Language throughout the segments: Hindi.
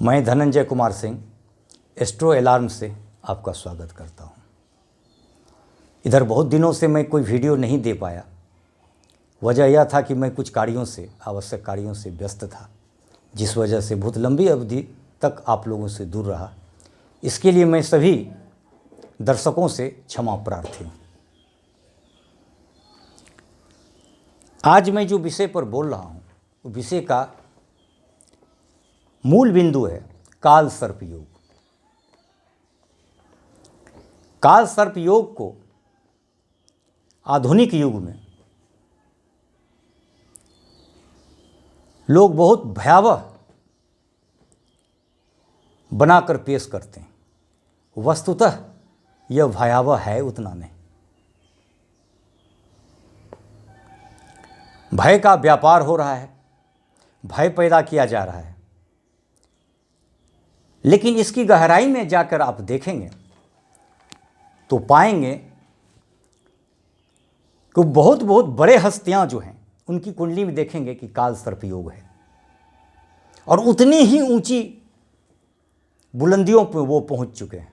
मैं धनंजय कुमार सिंह एस्ट्रो अलार्म से आपका स्वागत करता हूं। इधर बहुत दिनों से मैं कोई वीडियो नहीं दे पाया। वजह यह था कि मैं कुछ आवश्यक कार्यों से व्यस्त था, जिस वजह से बहुत लंबी अवधि तक आप लोगों से दूर रहा। इसके लिए मैं सभी दर्शकों से क्षमा प्रार्थी हूँ। आज मैं जो विषय पर बोल रहा हूँ, वो विषय का मूल बिंदु है काल सर्प योग। काल सर्प योग को आधुनिक युग में लोग बहुत भयावह बनाकर पेश करते हैं। वस्तुतः यह भयावह है उतना नहीं। भय का व्यापार हो रहा है, भय पैदा किया जा रहा है, लेकिन इसकी गहराई में जाकर आप देखेंगे तो पाएंगे कि बहुत बहुत बड़े हस्तियां जो हैं उनकी कुंडली में देखेंगे कि काल सर्प योग है, और उतनी ही ऊंची बुलंदियों पर वो पहुंच चुके हैं।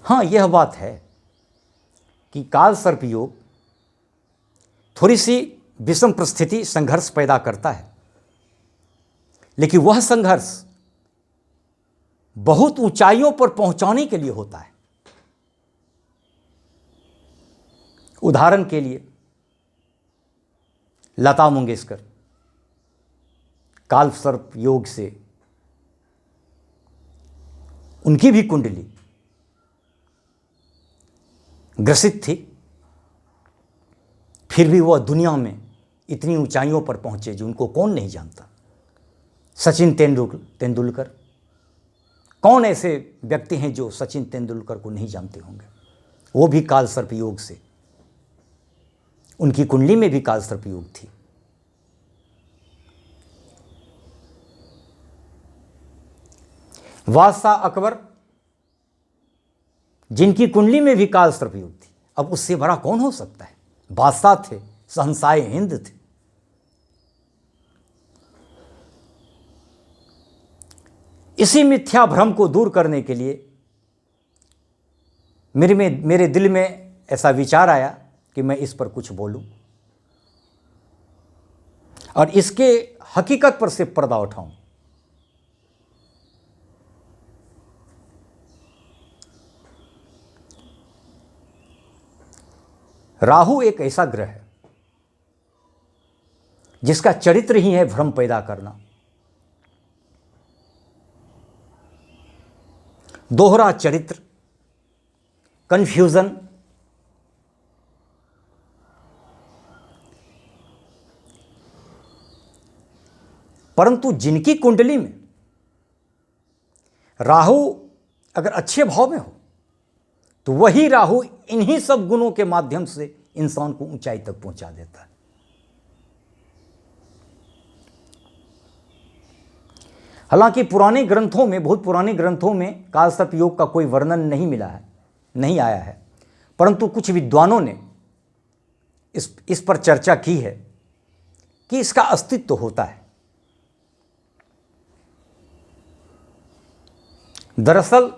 हाँ, यह बात है कि काल सर्प योग थोड़ी सी विषम परिस्थिति संघर्ष पैदा करता है, लेकिन वह संघर्ष बहुत ऊंचाइयों पर पहुंचाने के लिए होता है। उदाहरण के लिए लता मंगेशकर काल सर्प योग से उनकी भी कुंडली ग्रसित थी, फिर भी वह दुनिया में इतनी ऊंचाइयों पर पहुंचे जिनको कौन नहीं जानता। सचिन तेंदुलकर, कौन ऐसे व्यक्ति हैं जो सचिन तेंदुलकर को नहीं जानते होंगे। वो भी काल सर्प योग से, उनकी कुंडली में भी काल सर्प योग थी। बादशाह अकबर, जिनकी कुंडली में भी काल सर्प योग थी, अब उससे बड़ा कौन हो सकता है। बादशाह थे, शहंशाह हिंद थे। इसी मिथ्या भ्रम को दूर करने के लिए मेरे दिल में ऐसा विचार आया कि मैं इस पर कुछ बोलूं और इसके हकीकत पर से पर्दा उठाऊं। राहु एक ऐसा ग्रह है जिसका चरित्र ही है भ्रम पैदा करना, दोहरा चरित्र, कंफ्यूजन। परंतु जिनकी कुंडली में राहु अगर अच्छे भाव में हो तो वही राहु इन्हीं सब गुणों के माध्यम से इंसान को ऊंचाई तक पहुंचा देता है। हालांकि बहुत पुराने ग्रंथों में काल सर्प योग का कोई वर्णन नहीं आया है, परंतु कुछ विद्वानों ने इस पर चर्चा की है कि इसका अस्तित्व होता है। दरअसल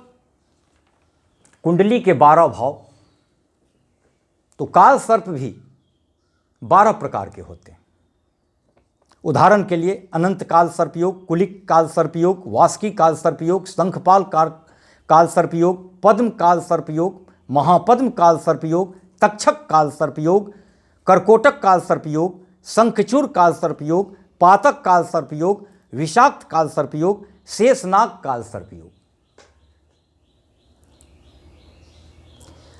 कुंडली के 12 भाव, तो काल सर्प भी 12 प्रकार के होते हैं। उदाहरण के लिए अनंत काल सर्प योग, कुलिक काल सर्प योग, वास्की काल सर्प योग, शंखपाल काल सर्प योग, पद्म काल सर्प योग, महापद्म काल सर्प योग, तक्षक काल सर्प योग, करकोटक काल सर्प योग, शंखचूर काल सर्प योग, पातक काल सर्प योग, विषाक्त काल सर्प योग, शेषनाग काल सर्प योग।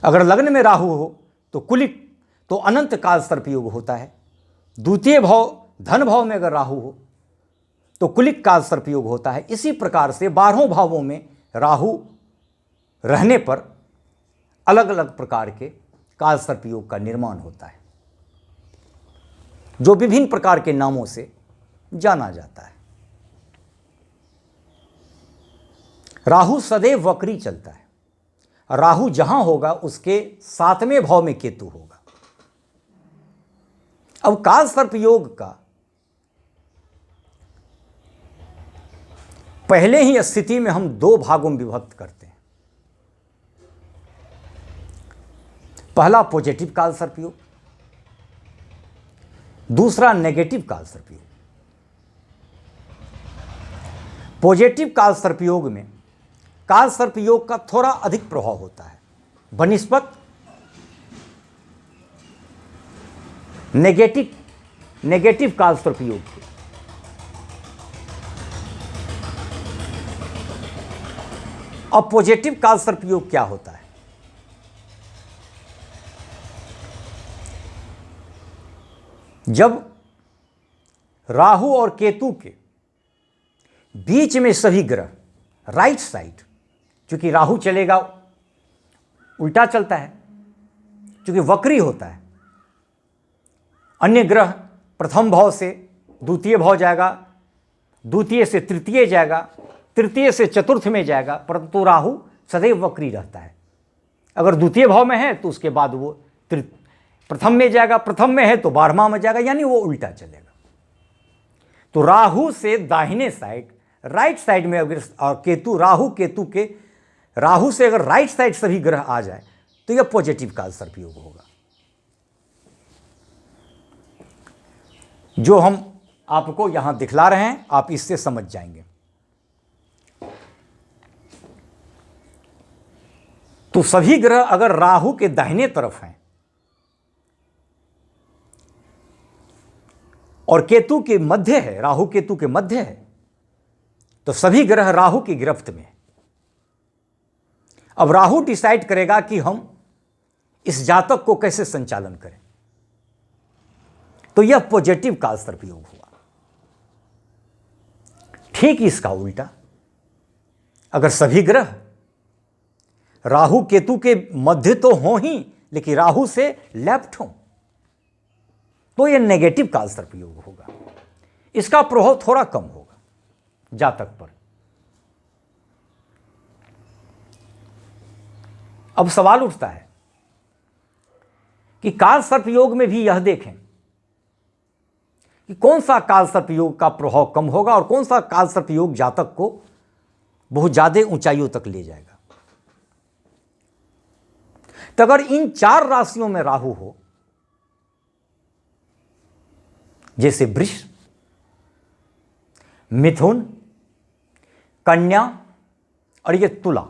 अगर लग्न में राहु हो तो कुलिक, तो अनंत काल सर्प योग होता है। द्वितीय भाव धन भाव में अगर राहु हो तो कुलिक काल सर्प योग होता है। इसी प्रकार से 12 भावों में राहु रहने पर अलग अलग प्रकार के काल सर्प योग का निर्माण होता है, जो विभिन्न प्रकार के नामों से जाना जाता है। राहु सदैव वक्री चलता है। राहु जहां होगा उसके 7वें भाव में केतु होगा। अब काल सर्प योग का पहले ही स्थिति में हम दो भागों में विभक्त करते हैं। पहला पॉजिटिव काल सर्प योग, दूसरा नेगेटिव काल सर्प योग। पॉजिटिव काल सर्प योग में काल सर्प योग का थोड़ा अधिक प्रभाव होता है बनिस्पत नेगेटिव काल सर्प योग के। अब पॉजिटिव काल सर्प योग क्या होता है? जब राहु और केतु के बीच में सभी ग्रह राइट साइड, क्योंकि राहु चलेगा उल्टा चलता है, क्योंकि वक्री होता है, अन्य ग्रह प्रथम भाव से द्वितीय भाव जाएगा, द्वितीय से तृतीय जाएगा, तृतीय से चतुर्थ में जाएगा, परंतु राहु सदैव वक्री रहता है। अगर द्वितीय भाव में है तो उसके बाद वो प्रथम में जाएगा, प्रथम में है तो 12वां में जाएगा, यानी वो उल्टा चलेगा। तो राहु से दाहिने साइड राइट साइड में अगर केतु राहु से अगर राइट साइड सभी ग्रह आ जाए तो यह पॉजिटिव काल सर्प योग होगा। जो हम आपको यहां दिखला रहे हैं आप इससे समझ जाएंगे। तो सभी ग्रह अगर राहु के दाहिने तरफ हैं और केतु के मध्य है, राहु केतु के मध्य है, तो सभी ग्रह राहु की गिरफ्त में है। अब राहु डिसाइड करेगा कि हम इस जातक को कैसे संचालन करें, तो यह पॉजिटिव काल सर्प योग हुआ। ठीक इसका उल्टा, अगर सभी ग्रह राहु केतु के मध्य तो हो ही, लेकिन राहु से लेफ्ट हो, तो यह नेगेटिव काल सर्प योग होगा। इसका प्रभाव थोड़ा कम होगा जातक पर। अब सवाल उठता है कि काल सर्प योग में भी यह देखें कि कौन सा काल सर्प योग का प्रभाव कम होगा और कौन सा काल सर्प योग जातक को बहुत ज्यादा ऊंचाइयों तक ले जाएगा। तो अगर इन 4 राशियों में राहु हो, जैसे वृष, मिथुन, कन्या और ये तुला,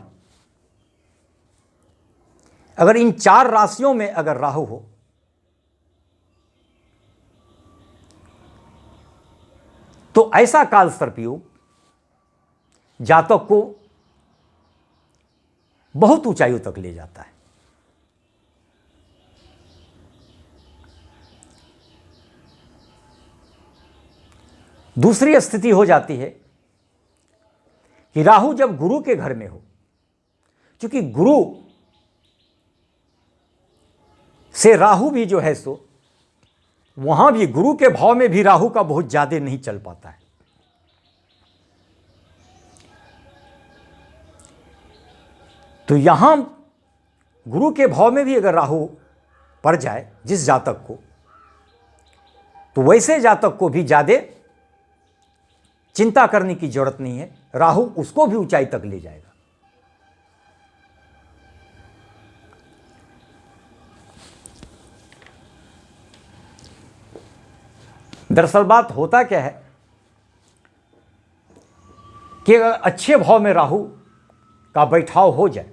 अगर इन 4 राशियों में अगर राहु हो तो ऐसा काल सर्प योग जातक को बहुत ऊंचाइयों तक ले जाता है। दूसरी स्थिति हो जाती है कि राहु जब गुरु के घर में हो, क्योंकि गुरु से राहु भी जो है सो वहां भी गुरु के भाव में भी राहु का बहुत ज्यादा नहीं चल पाता है। तो यहां गुरु के भाव में भी अगर राहु पड़ जाए जिस जातक को, तो वैसे जातक को भी ज्यादा चिंता करने की जरूरत नहीं है, राहु उसको भी ऊंचाई तक ले जाएगा। दरअसल बात होता क्या है कि अगर अच्छे भाव में राहु का बैठाव हो जाए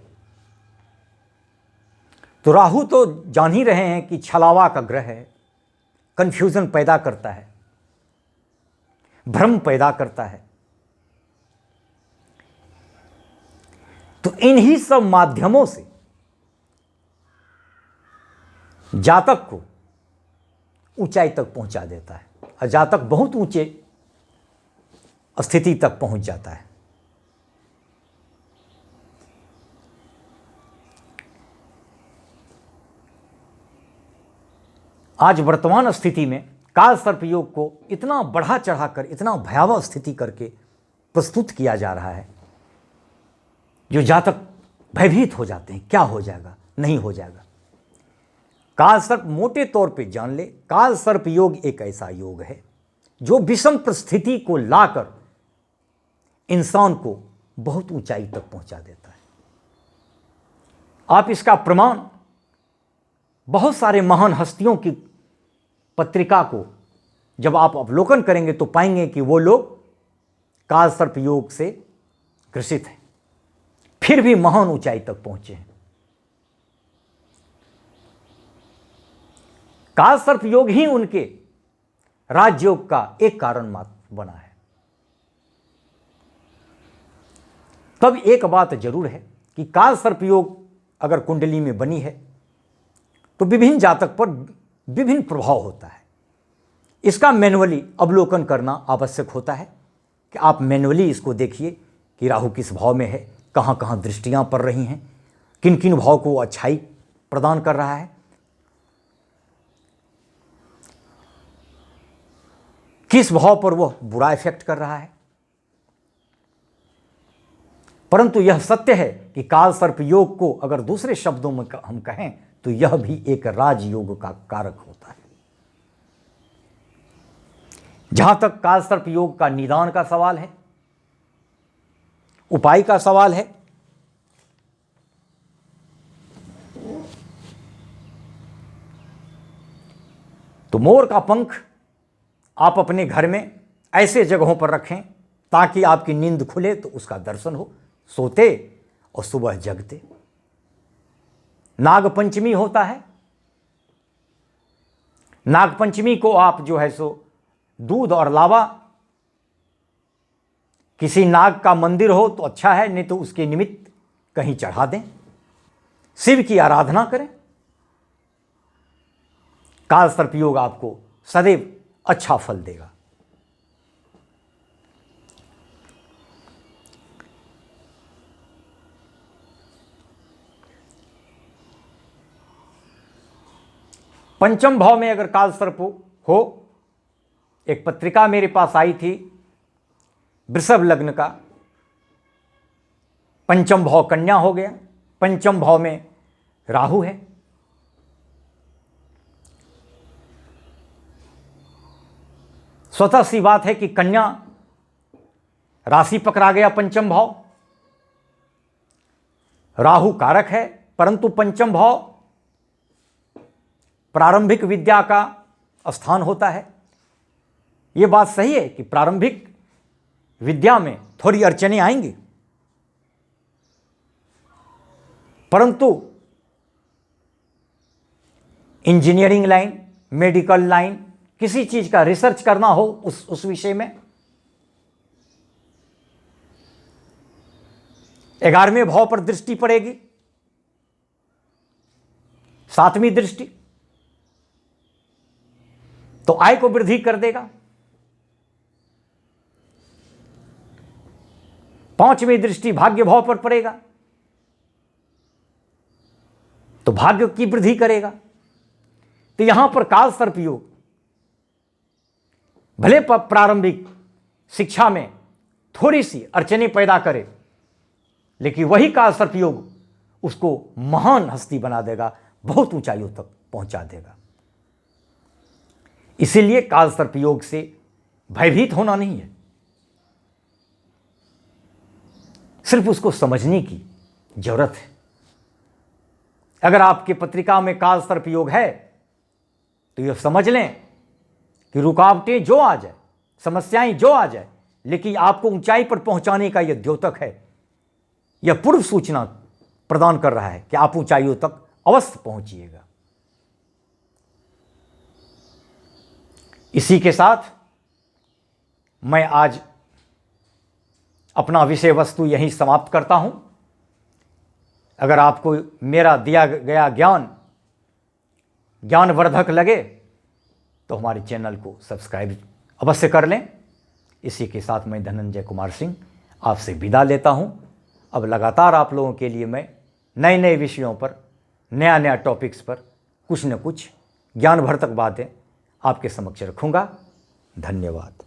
तो राहु तो जान ही रहे हैं कि छलावा का ग्रह है, कंफ्यूजन पैदा करता है, भ्रम पैदा करता है। तो इन्हीं सब माध्यमों से जातक को ऊंचाई तक पहुंचा देता है और जातक बहुत ऊंचे स्थिति तक पहुंच जाता है। आज वर्तमान स्थिति में काल सर्प योग को इतना बढ़ा चढ़ाकर, इतना भयावह स्थिति करके प्रस्तुत किया जा रहा है, जो जातक भयभीत हो जाते हैं, क्या हो जाएगा, नहीं हो जाएगा। काल सर्प मोटे तौर पे जान ले, काल सर्प योग एक ऐसा योग है जो विषम परिस्थिति को लाकर इंसान को बहुत ऊंचाई तक पहुंचा देता है। आप इसका प्रमाण बहुत सारे महान हस्तियों की पत्रिका को जब आप अवलोकन करेंगे तो पाएंगे कि वो लोग कालसर्प योग से ग्रसित हैं, फिर भी महान ऊंचाई तक पहुंचे हैं। कालसर्प योग ही उनके राजयोग का एक कारण मात्र बना है। तब एक बात जरूर है कि कालसर्प योग अगर कुंडली में बनी है तो विभिन्न जातक पर विभिन्न प्रभाव होता है। इसका मैनुअली अवलोकन करना आवश्यक होता है कि आप मैनुअली इसको देखिए कि राहु किस भाव में है, कहाँ कहाँ दृष्टियाँ पड़ रही हैं, किन किन भाव को अच्छाई प्रदान कर रहा है, किस भाव पर वह बुरा इफेक्ट कर रहा है। परंतु यह सत्य है कि कालसर्प योग को अगर दूसरे शब्दों में हम कहें तो यह भी एक राजयोग का कारक होता है। जहां तक कालसर्प योग का निदान का सवाल है, उपाय का सवाल है, तो मोर का पंख आप अपने घर में ऐसे जगहों पर रखें ताकि आपकी नींद खुले तो उसका दर्शन हो, सोते और सुबह जगते। नागपंचमी होता है, नागपंचमी को आप जो है सो दूध और लावा, किसी नाग का मंदिर हो तो अच्छा है, नहीं तो उसके निमित्त कहीं चढ़ा दें, शिव की आराधना करें। कालसर्प योग आपको सदैव अच्छा फल देगा। पंचम भाव में अगर कालसर्प हो, एक पत्रिका मेरे पास आई थी वृषभ लग्न का, पंचम भाव कन्या हो गया, पंचम भाव में राहु है। स्वतः सी बात है कि कन्या राशि पकड़ा गया पंचम भाव, राहु कारक है, परंतु पंचम भाव प्रारंभिक विद्या का स्थान होता है। यह बात सही है कि प्रारंभिक विद्या में थोड़ी अड़चनें आएंगी, परंतु इंजीनियरिंग लाइन, मेडिकल लाइन, किसी चीज का रिसर्च करना हो उस विषय में, 11वें भाव पर दृष्टि पड़ेगी, 7वीं दृष्टि तो आय को वृद्धि कर देगा, 5वीं दृष्टि भाग्य भाव पर पड़ेगा तो भाग्य की वृद्धि करेगा। तो यहां पर कालसर्प योग भले प्रारंभिक शिक्षा में थोड़ी सी अड़चनें पैदा करे, लेकिन वही कालसर्प योग उसको महान हस्ती बना देगा, बहुत ऊंचाइयों तक पहुंचा देगा। इसीलिए कालसर्प योग से भयभीत होना नहीं है, सिर्फ उसको समझने की जरूरत है। अगर आपके पत्रिका में कालसर्प योग है तो यह समझ लें कि रुकावटें जो आ जाए, समस्याएं जो आ जाए, लेकिन आपको ऊंचाई पर पहुंचाने का यह द्योतक है, यह पूर्व सूचना प्रदान कर रहा है कि आप ऊंचाइयों तक अवश्य पहुंचिएगा। इसी के साथ मैं आज अपना विषय वस्तु यहीं समाप्त करता हूं। अगर आपको मेरा दिया गया ज्ञानवर्धक लगे तो हमारे चैनल को सब्सक्राइब अवश्य कर लें। इसी के साथ मैं धनंजय कुमार सिंह आपसे विदा लेता हूं। अब लगातार आप लोगों के लिए मैं नए नए विषयों पर, नया नया टॉपिक्स पर कुछ न कुछ ज्ञानवर्धक बातें आपके समक्ष रखूंगा। धन्यवाद।